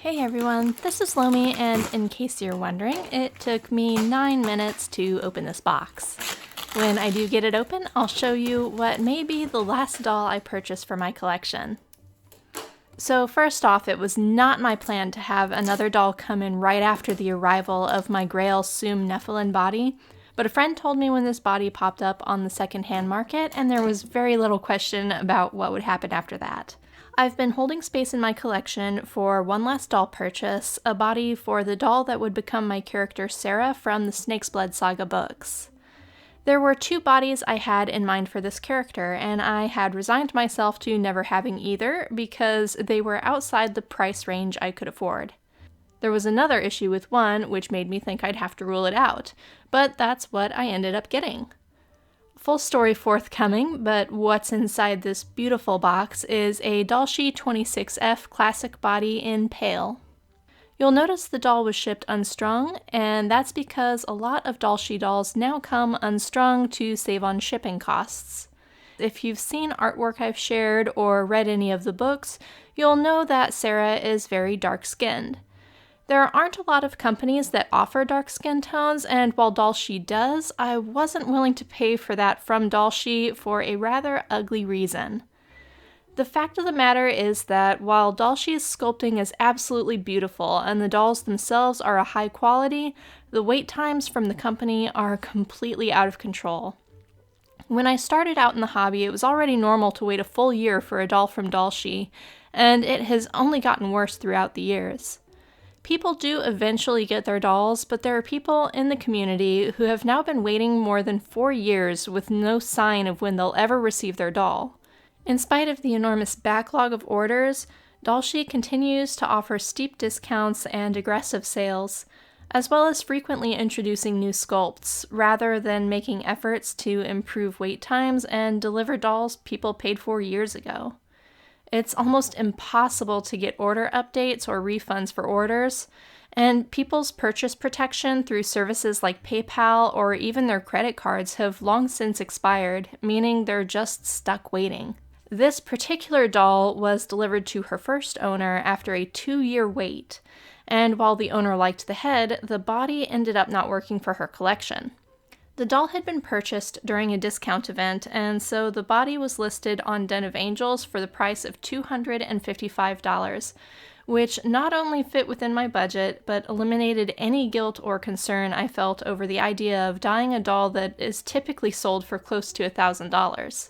Hey everyone, this is Lomi, and in case you're wondering, it took me 9 minutes to open this box. When I do get it open, I'll show you what may be the last doll I purchased for my collection. So first off, it was not my plan to have another doll come in right after the arrival of my Grail Sum Nephilim body, but a friend told me when this body popped up on the secondhand market, and there was very little question about what would happen after that. I've been holding space in my collection for one last doll purchase, a body for the doll that would become my character Sera from the Snake's Blood Saga books. There were 2 bodies I had in mind for this character, and I had resigned myself to never having either because they were outside the price range I could afford. There was another issue with one, which made me think I'd have to rule it out, but that's what I ended up getting. Full story forthcoming, but what's inside this beautiful box is a Dollshe 26F classic body in pale. You'll notice the doll was shipped unstrung, and that's because a lot of Dollshe dolls now come unstrung to save on shipping costs. If you've seen artwork I've shared or read any of the books, you'll know that Sera is very dark-skinned. There aren't a lot of companies that offer dark skin tones, and while Dollshe does, I wasn't willing to pay for that from Dollshe for a rather ugly reason. The fact of the matter is that while Dollshe's sculpting is absolutely beautiful and the dolls themselves are a high quality, the wait times from the company are completely out of control. When I started out in the hobby, it was already normal to wait a full year for a doll from Dollshe, and it has only gotten worse throughout the years. People do eventually get their dolls, but there are people in the community who have now been waiting more than 4 years with no sign of when they'll ever receive their doll. In spite of the enormous backlog of orders, Dollshe continues to offer steep discounts and aggressive sales, as well as frequently introducing new sculpts, rather than making efforts to improve wait times and deliver dolls people paid for years ago. It's almost impossible to get order updates or refunds for orders, and people's purchase protection through services like PayPal or even their credit cards have long since expired, meaning they're just stuck waiting. This particular doll was delivered to her first owner after a 2-year wait, and while the owner liked the head, the body ended up not working for her collection. The doll had been purchased during a discount event, and so the body was listed on Den of Angels for the price of $255, which not only fit within my budget, but eliminated any guilt or concern I felt over the idea of dyeing a doll that is typically sold for close to $1,000.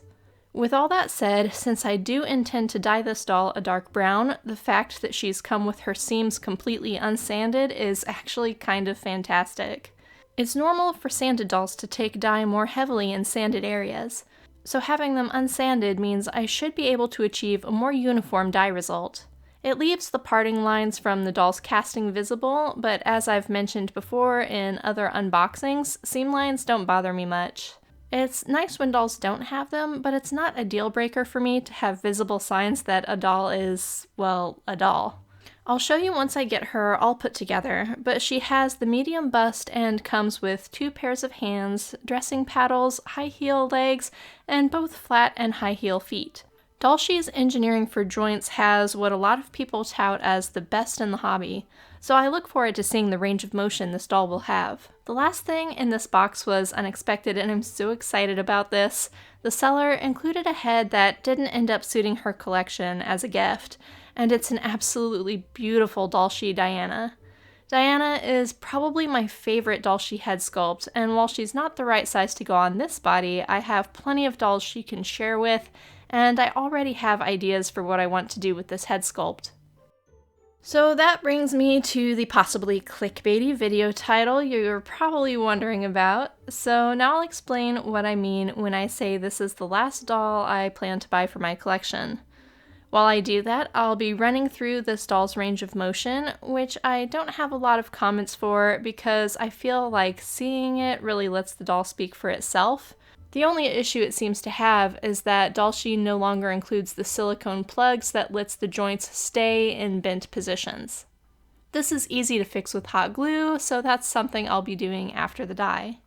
With all that said, since I do intend to dye this doll a dark brown, the fact that she's come with her seams completely unsanded is actually kind of fantastic. It's normal for sanded dolls to take dye more heavily in sanded areas, so having them unsanded means I should be able to achieve a more uniform dye result. It leaves the parting lines from the doll's casting visible, but as I've mentioned before in other unboxings, seam lines don't bother me much. It's nice when dolls don't have them, but it's not a deal breaker for me to have visible signs that a doll is, well, a doll. I'll show you once I get her all put together, but she has the medium bust and comes with 2 pairs of hands, dressing paddles, high heel legs, and both flat and high heel feet. Dollshe's engineering for joints has what a lot of people tout as the best in the hobby, so I look forward to seeing the range of motion this doll will have. The last thing in this box was unexpected, and I'm so excited about this. The seller included a head that didn't end up suiting her collection as a gift, and it's an absolutely beautiful Dollshe Diana. Diana is probably my favorite Dollshe head sculpt, and while she's not the right size to go on this body, I have plenty of dolls she can share with, and I already have ideas for what I want to do with this head sculpt. So that brings me to the possibly clickbaity video title you're probably wondering about. So now I'll explain what I mean when I say this is the last doll I plan to buy for my collection. While I do that, I'll be running through this doll's range of motion, which I don't have a lot of comments for because I feel like seeing it really lets the doll speak for itself. The only issue it seems to have is that Dollshe no longer includes the silicone plugs that lets the joints stay in bent positions. This is easy to fix with hot glue, so that's something I'll be doing after the dye.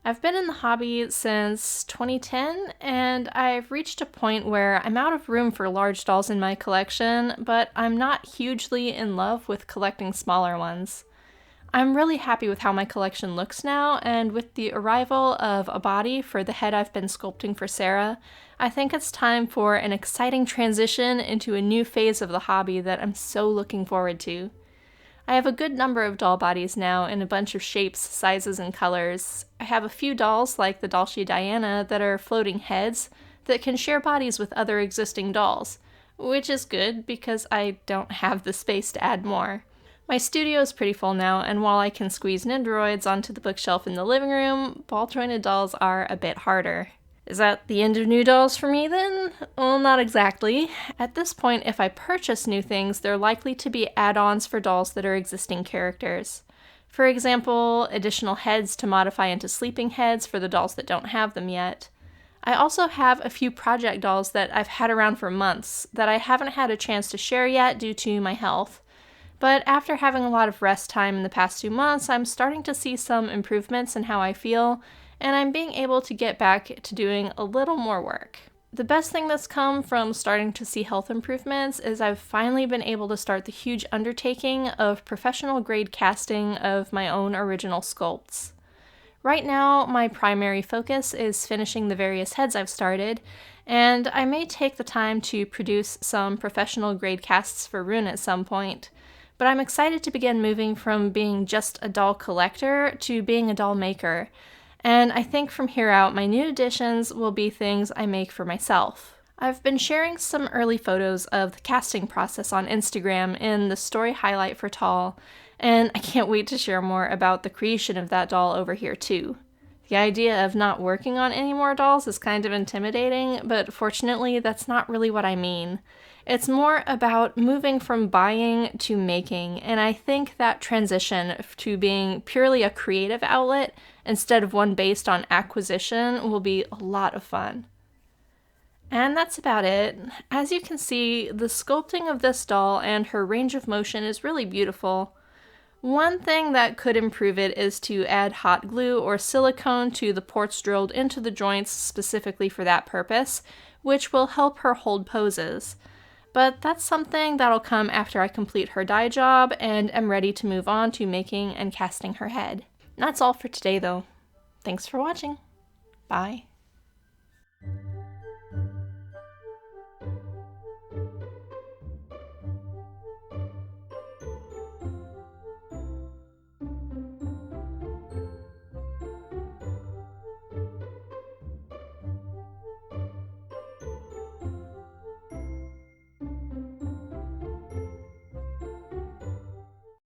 I've been in the hobby since 2010, and I've reached a point where I'm out of room for large dolls in my collection, but I'm not hugely in love with collecting smaller ones. I'm really happy with how my collection looks now, and with the arrival of a body for the head I've been sculpting for Sera, I think it's time for an exciting transition into a new phase of the hobby that I'm so looking forward to. I have a good number of doll bodies now in a bunch of shapes, sizes, and colors. I have a few dolls, like the Dollshe Diana, that are floating heads that can share bodies with other existing dolls, which is good because I don't have the space to add more. My studio is pretty full now, and while I can squeeze Nindoroids onto the bookshelf in the living room, ball-jointed dolls are a bit harder. Is that the end of new dolls for me then? Well, not exactly. At this point, if I purchase new things, they're likely to be add-ons for dolls that are existing characters. For example, additional heads to modify into sleeping heads for the dolls that don't have them yet. I also have a few project dolls that I've had around for months that I haven't had a chance to share yet due to my health. But after having a lot of rest time in the past 2 months, I'm starting to see some improvements in how I feel, and I'm being able to get back to doing a little more work. The best thing that's come from starting to see health improvements is I've finally been able to start the huge undertaking of professional grade casting of my own original sculpts. Right now, my primary focus is finishing the various heads I've started, and I may take the time to produce some professional grade casts for Rune at some point. But I'm excited to begin moving from being just a doll collector to being a doll maker. And I think from here out, my new additions will be things I make for myself. I've been sharing some early photos of the casting process on Instagram in the story highlight for Tall, and I can't wait to share more about the creation of that doll over here too. The idea of not working on any more dolls is kind of intimidating, but fortunately that's not really what I mean. It's more about moving from buying to making, and I think that transition to being purely a creative outlet instead of one based on acquisition will be a lot of fun. And that's about it. As you can see, the sculpting of this doll and her range of motion is really beautiful. One thing that could improve it is to add hot glue or silicone to the ports drilled into the joints specifically for that purpose, which will help her hold poses. But that's something that'll come after I complete her dye job and am ready to move on to making and casting her head. That's all for today though. Thanks for watching. Bye.